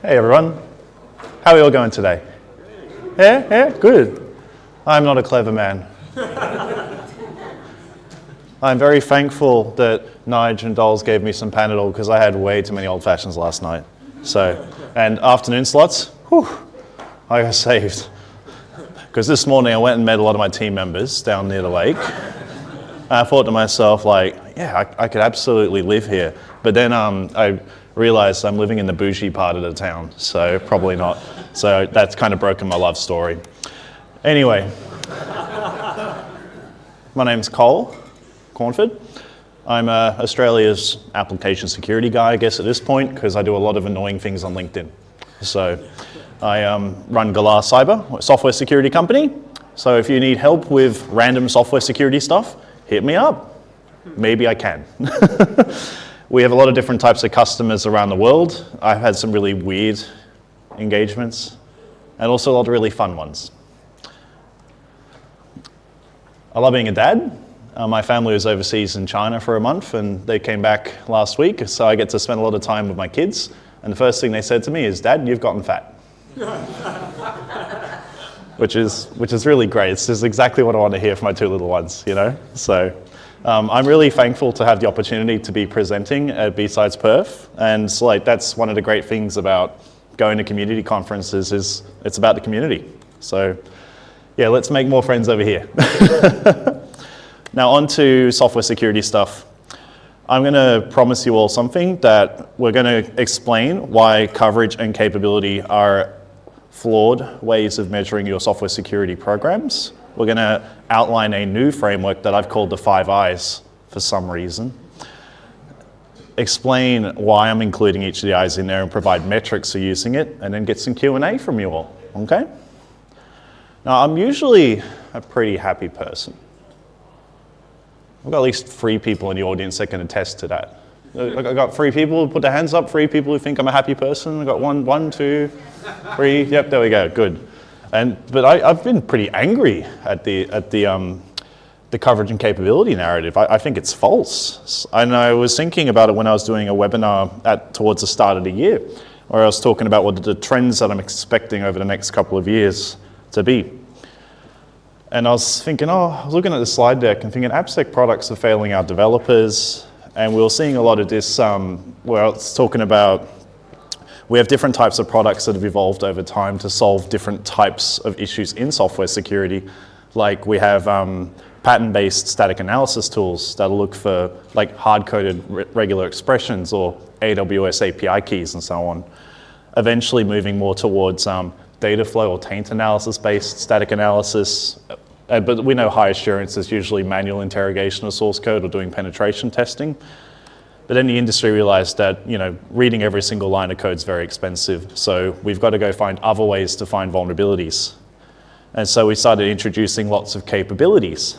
Hey everyone, how are you all going today? Yeah, good. I'm not a clever man. I'm very thankful that Nige and Dolls gave me some Panadol because I had way too many old fashions last night. And afternoon slots, I got saved. Because this morning I went and met a lot of my team members down near the lake. And I thought to myself, I could absolutely live here. But then I realized I'm living in the bougie part of the town, so probably not. So that's kind of broken my love story. Anyway, my name's Cornford. I'm Australia's application security guy, I guess, at this point, because I do a lot of annoying things on LinkedIn. So I run Galar Cyber, a software security company. So if you need help with random software security stuff, hit me up. Maybe I can. We have a lot of different types of customers around the world. I've had some really weird engagements and also a lot of really fun ones. I love being a dad. My family was overseas in China for a month and they came back last week, so I get to spend a lot of time with my kids. And the first thing they said to me is, "Dad, you've gotten fat." which is really great. It's just exactly what I want to hear from my two little ones, you know? So I'm really thankful to have the opportunity to be presenting at B-Sides Perth. And that's one of the great things about going to community conferences is it's about the community. So yeah, let's make more friends over here. Now on to software security stuff. I'm going to promise you all something that we're going to explain why coverage and capability are flawed ways of measuring your software security programs. We're going to outline a new framework that I've called the 5 I's for some reason. Explain why I'm including each of the I's in there and provide metrics for using it, and then get some Q&A from you all, okay? Now, I'm usually a pretty happy person. I've got at least 3 people in the audience that can attest to that. I got 3 people who put their hands up, 3 people who think I'm a happy person. I got 1, 2, 3. Yep, there we go, good. But I've been pretty angry at the coverage and capability narrative. I think it's false. And I was thinking about it when I was doing a webinar towards the start of the year, where I was talking about what the trends that I'm expecting over the next couple of years to be. And I was thinking, I was looking at the slide deck and thinking AppSec products are failing our developers. And we were seeing a lot of this where it's talking about we have different types of products that have evolved over time to solve different types of issues in software security. Like we have pattern-based static analysis tools that'll look for like hard-coded regular expressions or AWS API keys and so on. Eventually moving more towards data flow or taint analysis-based static analysis. But we know high assurance is usually manual interrogation of source code or doing penetration testing. But then the industry realized that, reading every single line of code is very expensive. So we've got to go find other ways to find vulnerabilities. And so we started introducing lots of capabilities.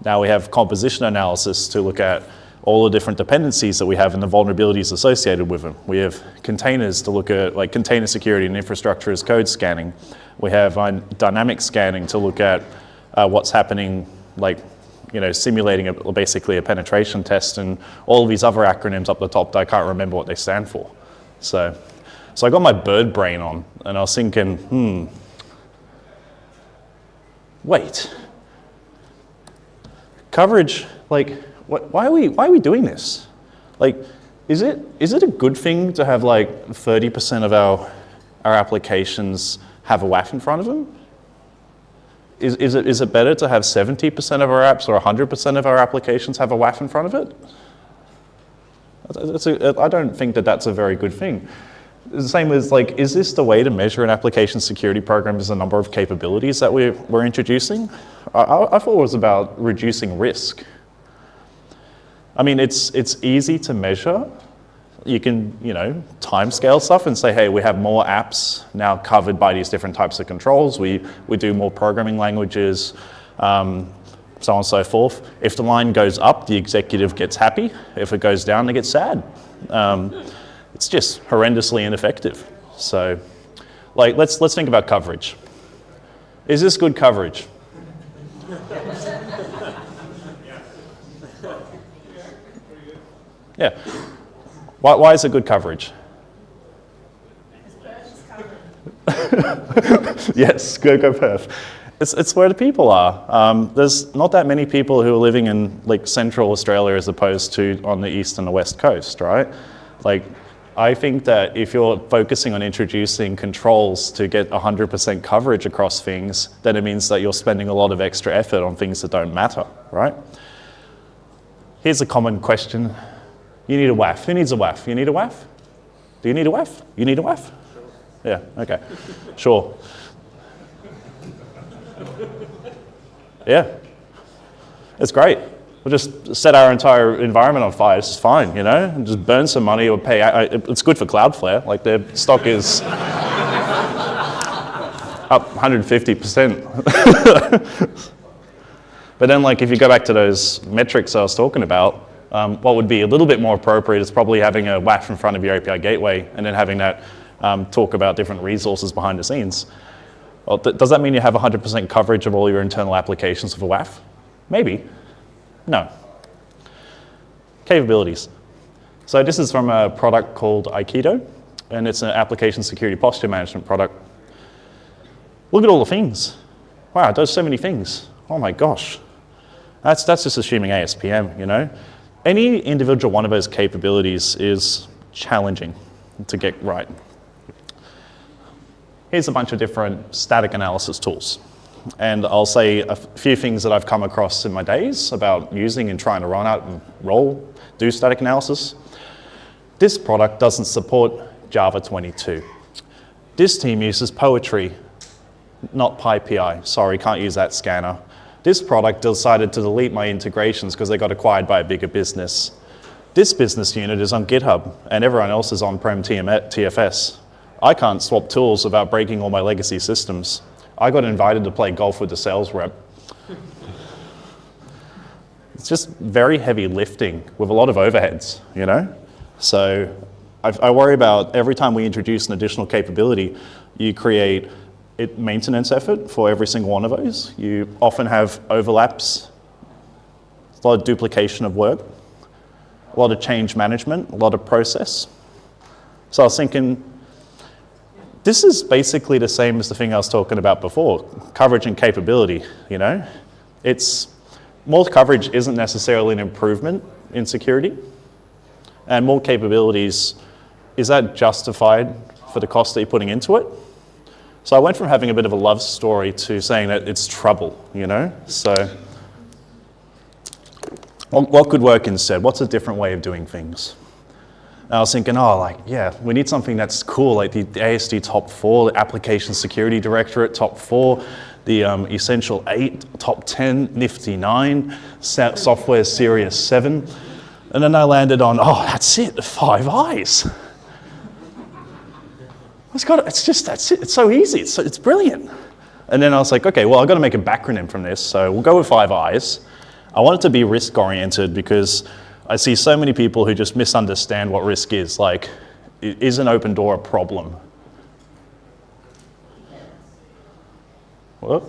Now we have composition analysis to look at all the different dependencies that we have and the vulnerabilities associated with them. We have containers to look at container security and infrastructure as code scanning. We have dynamic scanning to look at what's happening, simulating basically a penetration test, and all of these other acronyms up the top that I can't remember what they stand for. So I got my bird brain on, and I was thinking, wait, coverage, why are we doing this? Is it a good thing to have 30% of our applications have a WAF in front of them? Is it better to have 70% of our apps or 100% of our applications have a WAF in front of it? I don't think that that's a very good thing. The same as is this the way to measure an application security program, is the number of capabilities that we're introducing? I thought it was about reducing risk. I mean, it's easy to measure. You can, timescale stuff and say, hey, we have more apps now covered by these different types of controls. We do more programming languages, so on and so forth. If the line goes up, the executive gets happy. If it goes down, they get sad. It's just horrendously ineffective. So, let's think about coverage. Is this good coverage? Yeah. Why is it good coverage? Yes, go Perth. It's where the people are. There's not that many people who are living in like central Australia as opposed to on the east and the west coast, right? Like, I think that if you're focusing on introducing controls to get 100% coverage across things, then it means that you're spending a lot of extra effort on things that don't matter, right? Here's a common question. You need a WAF. Who needs a WAF? You need a WAF? Do you need a WAF? You need a WAF? Yeah, okay, sure. Yeah, it's great. We'll just set our entire environment on fire. It's fine, you know, and just burn some money or pay. It's good for Cloudflare. Like, their stock is up 150%. But then, like, if you go back to those metrics I was talking about, what would be a little bit more appropriate is probably having a WAF in front of your API gateway and then having that talk about different resources behind the scenes. Well, does that mean you have 100% coverage of all your internal applications with a WAF? Maybe. No. Capabilities. So this is from a product called Aikido, and it's an application security posture management product. Look at all the things. Wow, it does so many things. Oh my gosh. That's just assuming ASPM, you know. Any individual one of those capabilities is challenging to get right. Here's a bunch of different static analysis tools. And I'll say a few things that I've come across in my days about using and trying to run out and do static analysis. This product doesn't support Java 22. This team uses Poetry, not PyPI. Sorry, can't use that scanner. This product decided to delete my integrations because they got acquired by a bigger business. This business unit is on GitHub, and everyone else is on-prem TFS. I can't swap tools without breaking all my legacy systems. I got invited to play golf with the sales rep. It's just very heavy lifting with a lot of overheads, you know? So I worry about every time we introduce an additional capability, you create a maintenance effort for every single one of those. You often have overlaps, a lot of duplication of work, a lot of change management, a lot of process. So I was thinking, this is basically the same as the thing I was talking about before, coverage and capability, you know? More coverage isn't necessarily an improvement in security, and more capabilities, is that justified for the cost that you're putting into it? So I went from having a bit of a love story to saying that it's trouble, you know? So what could work instead? What's a different way of doing things? And I was thinking, we need something that's cool, like the ASD top 4, the Application Security Directorate top 4, the Essential 8, top 10, Nifty 9, Software Serious 7. And then I landed on, that's it, 5 eyes. That's it, it's so easy, it's brilliant. And then I was like, okay, well, I've got to make a backronym from this, so we'll go with 5 eyes. I want it to be risk-oriented because I see so many people who just misunderstand what risk is. Like, is an open door a problem? What?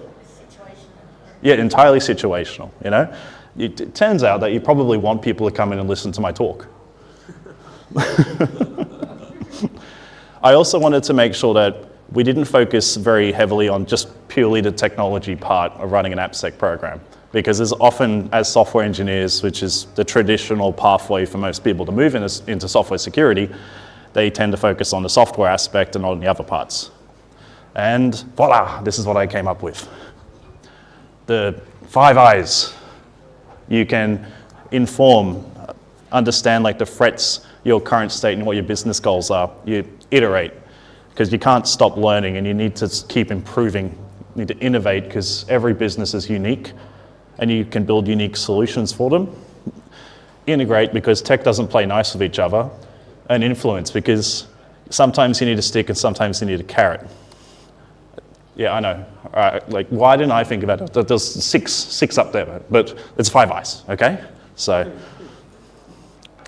Yeah, entirely situational, you know? It turns out that you probably want people to come in and listen to my talk. I also wanted to make sure that we didn't focus very heavily on just purely the technology part of running an AppSec program. Because as often as software engineers, which is the traditional pathway for most people to move into software security, they tend to focus on the software aspect and not on the other parts. And voila, this is what I came up with. The 5 eyes. You can inform, understand like the threats, your current state and what your business goals are. You iterate, because you can't stop learning and you need to keep improving. You need to innovate because every business is unique. And you can build unique solutions for them. Integrate, because tech doesn't play nice with each other. And influence, because sometimes you need a stick and sometimes you need a carrot. Yeah, I know. Like, why didn't I think about it? There's six up there, but it's 5 eyes, okay? So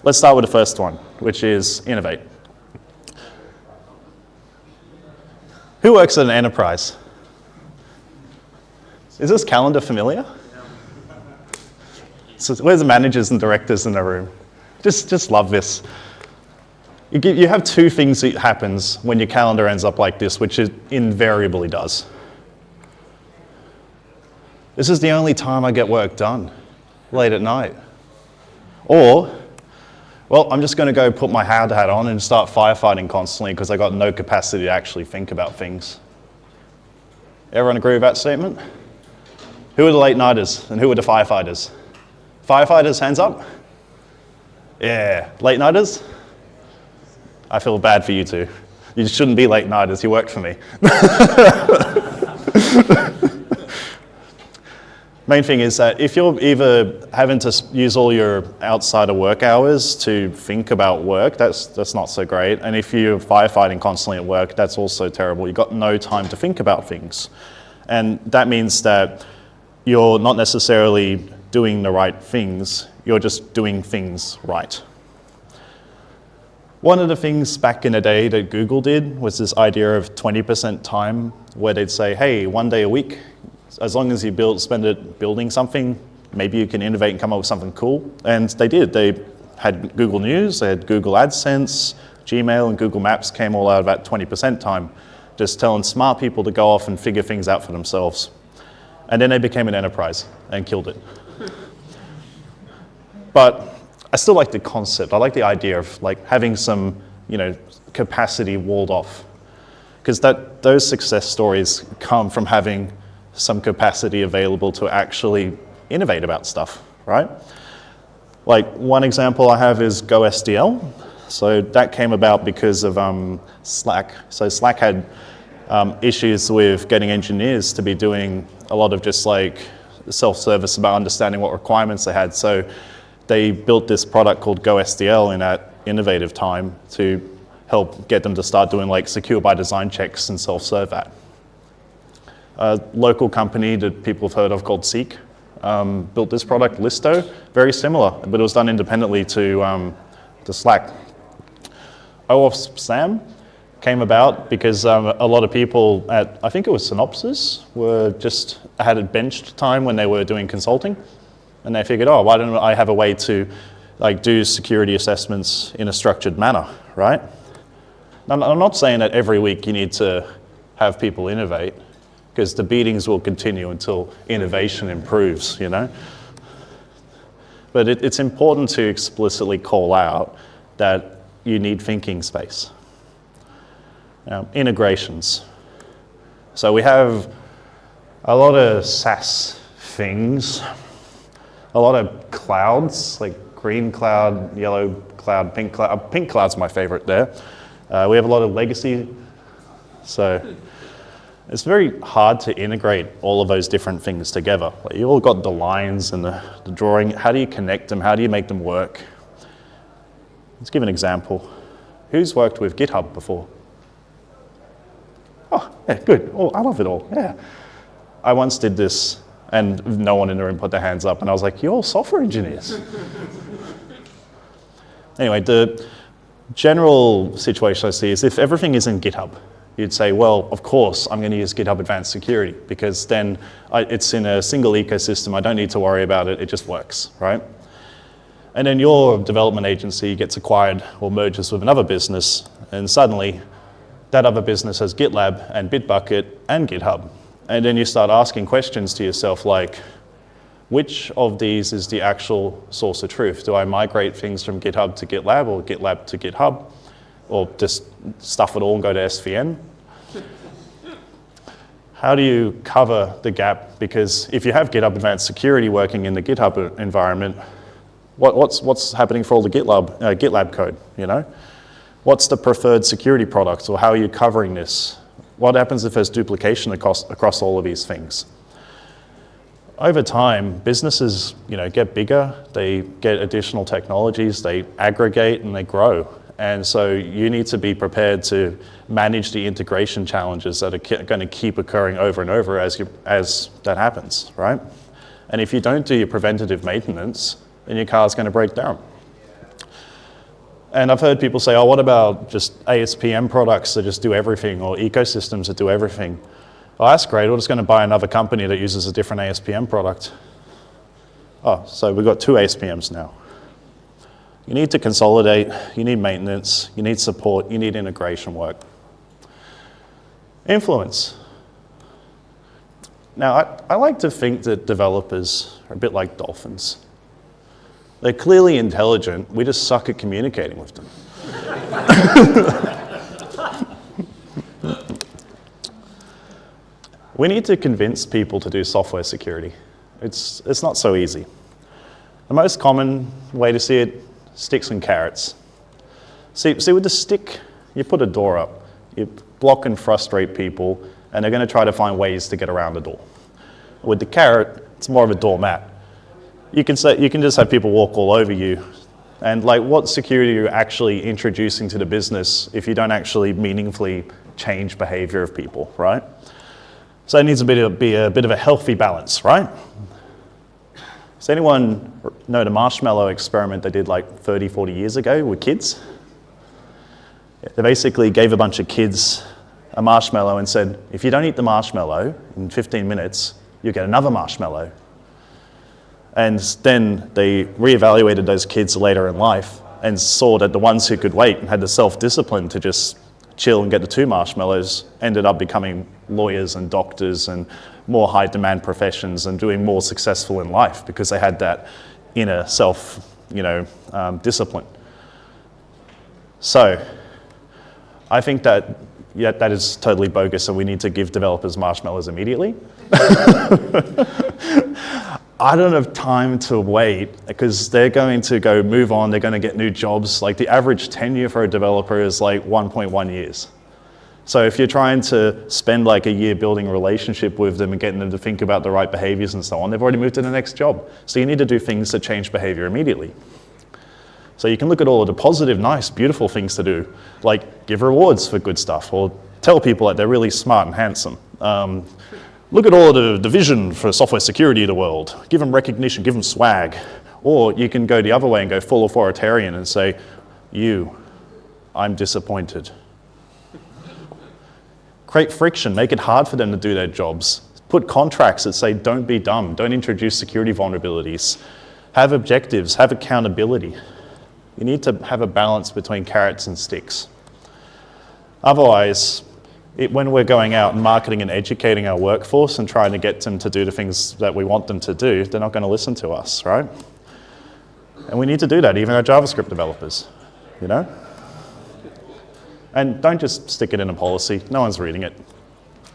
let's start with the first one, which is innovate. Who works at an enterprise? Is this calendar familiar? So where's the managers and directors in the room? Just love this. You have two things that happens when your calendar ends up like this, which it invariably does. This is the only time I get work done, late at night. Or, well, I'm just going to go put my hard hat on and start firefighting constantly because I got no capacity to actually think about things. Everyone agree with that statement? Who are the late nighters and who are the firefighters? Firefighters, hands up. Yeah, late nighters? I feel bad for you two. You shouldn't be late nighters, you work for me. Main thing is that if you're either having to use all your outside of work hours to think about work, that's not so great. And if you're firefighting constantly at work, that's also terrible. You've got no time to think about things. And that means that you're not necessarily doing the right things, you're just doing things right. One of the things back in the day that Google did was this idea of 20% time, where they'd say, hey, 1 day a week, as long as you spend it building something, maybe you can innovate and come up with something cool. And they did. They had Google News, they had Google AdSense, Gmail and Google Maps came all out of that 20% time, just telling smart people to go off and figure things out for themselves. And then they became an enterprise and killed it. But I still like the concept. I like the idea of like having some, capacity walled off, because those success stories come from having some capacity available to actually innovate about stuff, right? Like one example I have is GoSDL. So that came about because of Slack. So Slack had issues with getting engineers to be doing a lot of just like self-service about understanding what requirements they had. So they built this product called GoSDL in that innovative time to help get them to start doing like secure by design checks and self-serve that. A local company that people have heard of called Seek built this product, Listo, very similar, but it was done independently to Slack. OAuth SAM came about because a lot of people at, I think it was Synopsys, had a benched time when they were doing consulting, and they figured, oh, why don't I have a way to like do security assessments in a structured manner, right? Now, I'm not saying that every week you need to have people innovate, because the beatings will continue until innovation improves, But it's important to explicitly call out that you need thinking space. Integrations. So we have a lot of SaaS things, a lot of clouds, like green cloud, yellow cloud, pink cloud. Pink cloud's my favorite there. We have a lot of legacy, so it's very hard to integrate all of those different things together. Like you all got the lines and the drawing. How do you connect them? How do you make them work? Let's give an example. Who's worked with GitHub before? Oh, yeah, good. Oh, I love it all, yeah. I once did this and no one in the room put their hands up and I was like, you're all software engineers. Anyway, the general situation I see is if everything is in GitHub, you'd say, well, of course, I'm going to use GitHub Advanced Security because then it's in a single ecosystem. I don't need to worry about it. It just works, right? And then your development agency gets acquired or merges with another business, and suddenly that other business has GitLab and Bitbucket and GitHub. And then you start asking questions to yourself like, which of these is the actual source of truth? Do I migrate things from GitHub to GitLab or GitLab to GitHub? Or just stuff it all and go to SVN? How do you cover the gap? Because if you have GitHub Advanced Security working in the GitHub environment, what's happening for all the GitLab code, What's the preferred security product, or how are you covering this? What happens if there's duplication across all of these things? Over time, businesses, get bigger, they get additional technologies, they aggregate and they grow. And so you need to be prepared to manage the integration challenges that are going to keep occurring over and over as that happens, right? And if you don't do your preventative maintenance, then your car's going to break down. And I've heard people say, oh, what about just ASPM products that just do everything, or ecosystems that do everything? Oh, that's great. We're just going to buy another company that uses a different ASPM product. Oh, so we've got two ASPMs now. You need to consolidate, you need maintenance, you need support, you need integration work. Influence. Now, I like to think that developers are a bit like dolphins. They're clearly intelligent, we just suck at communicating with them. We need to convince people to do software security. It's not so easy. The most common way to see it, sticks and carrots. See with the stick, you put a door up, you block and frustrate people, and they're going to try to find ways to get around the door. With the carrot, it's more of a doormat. You can just have people walk all over you. And like, what security are you actually introducing to the business if you don't actually meaningfully change behavior of people, right? So it needs to be a bit of a healthy balance, right? Does anyone know the marshmallow experiment they did like 30, 40 years ago with kids? They basically gave a bunch of kids a marshmallow and said, if you don't eat the marshmallow in 15 minutes, you get another marshmallow. And then they reevaluated those kids later in life and saw that the ones who could wait and had the self-discipline to just chill and get the 2 marshmallows ended up becoming lawyers and doctors and more high-demand professions and doing more successful in life because they had that inner discipline. So I think that is totally bogus and we need to give developers marshmallows immediately. I don't have time to wait because they're going to move on, they're going to get new jobs. Like the average tenure for a developer is like 1.1 years. So if you're trying to spend like a year building a relationship with them and getting them to think about the right behaviors and so on, they've already moved to the next job. So you need to do things that change behavior immediately. So you can look at all of the positive, nice, beautiful things to do, like give rewards for good stuff or tell people that they're really smart and handsome. Look at all of the vision for software security of the world. Give them recognition, give them swag. Or you can go the other way and go full authoritarian and say, I'm disappointed. Create friction, make it hard for them to do their jobs. Put contracts that say, don't be dumb, don't introduce security vulnerabilities. Have objectives, have accountability. You need to have a balance between carrots and sticks. Otherwise, when we're going out and marketing and educating our workforce and trying to get them to do the things that we want them to do, they're not going to listen to us, right? And we need to do that, even our JavaScript developers, And don't just stick it in a policy. No one's reading it.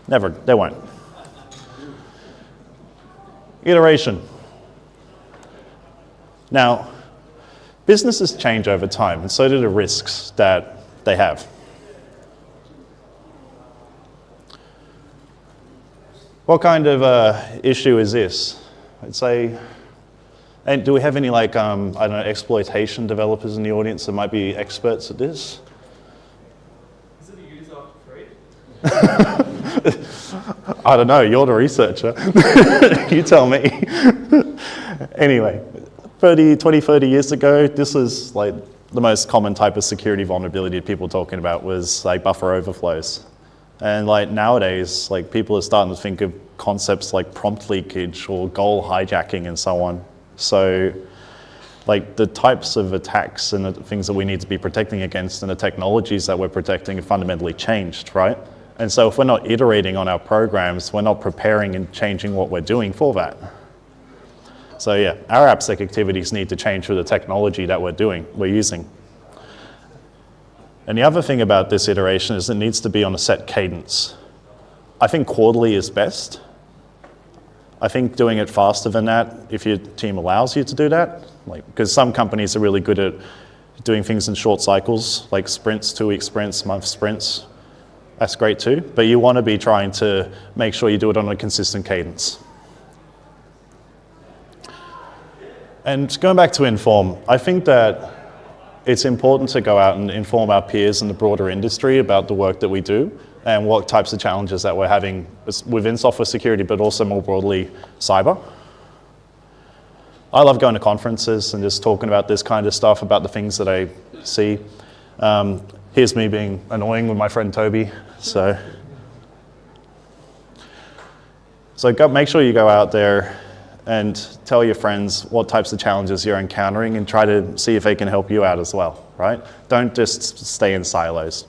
Never, they won't. Iteration. Now, businesses change over time, and so do the risks that they have. What kind of issue is this? I'd say, and do we have any exploitation developers in the audience that might be experts at this? Is it a user after trade? I don't know, you're the researcher. You tell me. Anyway, 20, 30 years ago, this was like the most common type of security vulnerability people were talking about was like buffer overflows. And like nowadays, like people are starting to think of concepts like prompt leakage or goal hijacking and so on. So like the types of attacks and the things that we need to be protecting against and the technologies that we're protecting have fundamentally changed, right? And so if we're not iterating on our programs, we're not preparing and changing what we're doing for that. So yeah, our AppSec activities need to change with the technology that we're using. And the other thing about this iteration is it needs to be on a set cadence. I think quarterly is best. I think doing it faster than that, if your team allows you to do that, because some companies are really good at doing things in short cycles, like sprints, 2-week sprints, month sprints. That's great too, but you want to be trying to make sure you do it on a consistent cadence. And going back to Inform, I think that it's important to go out and inform our peers in the broader industry about the work that we do and what types of challenges that we're having within software security, but also more broadly, cyber. I love going to conferences and just talking about this kind of stuff, about the things that I see. Here's me being annoying with my friend Toby. So make sure you go out there and tell your friends what types of challenges you're encountering and try to see if they can help you out as well, right? Don't just stay in silos.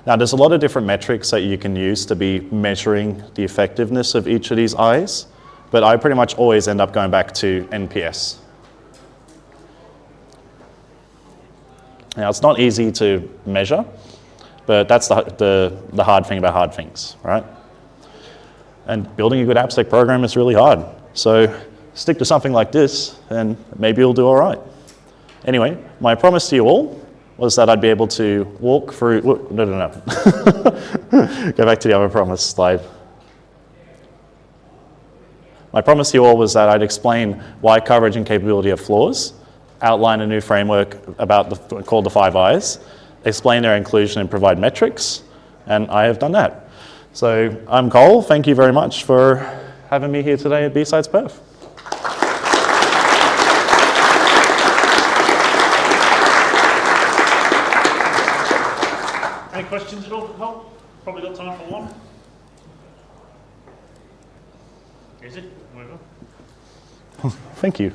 Now, there's a lot of different metrics that you can use to be measuring the effectiveness of each of these I's, but I pretty much always end up going back to NPS. Now, it's not easy to measure, but that's the hard thing about hard things, right? And building a good AppSec program is really hard. So stick to something like this, and maybe you'll do all right. Anyway, my promise to you all was that I'd be able to walk through, no. Go back to the other promise slide. My promise to you all was that I'd explain why coverage and capability are flaws, outline a new framework called the 5 I's, explain their inclusion and provide metrics, and I have done that. So I'm Cole, thank you very much for having me here today at B-Sides Perth. Any questions at all for Cole? Probably got time for one. Is it? Thank you.